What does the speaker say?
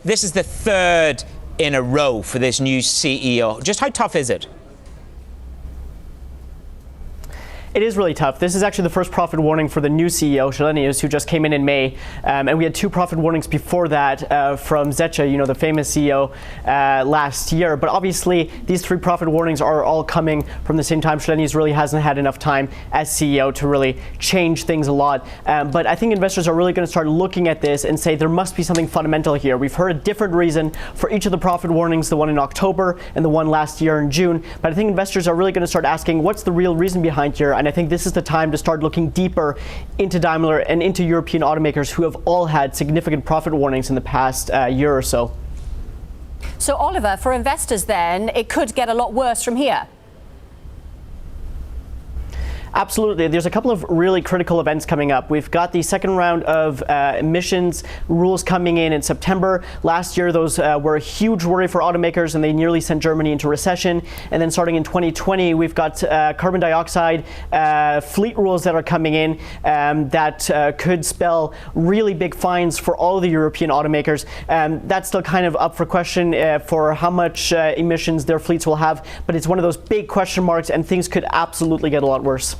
this is the third in a row for this new CEO. Just how tough is it? It is really tough. This is actually the first profit warning for the new CEO, Shelenius, who just came in May. And we had two profit warnings before that from Zecha, the famous CEO, last year. But obviously, these three profit warnings are all coming from the same time. Shelenius really hasn't had enough time as CEO to really change things a lot. But I think investors are really going to start looking at this and say there must be something fundamental here. We've heard a different reason for each of the profit warnings, the one in October and the one last year in June. But I think investors are really going to start asking, what's the real reason behind here? And I think this is the time to start looking deeper into Daimler and into European automakers who have all had significant profit warnings in the past year or so. So, Oliver, for investors then, it could get a lot worse from here. Absolutely. There's a couple of really critical events coming up. We've got the second round of emissions rules coming in September. Last year, those were a huge worry for automakers, and they nearly sent Germany into recession. And then starting in 2020, we've got carbon dioxide fleet rules that are coming in that could spell really big fines for all of the European automakers. That's still kind of up for question for how much emissions their fleets will have, but it's one of those big question marks, and things could absolutely get a lot worse.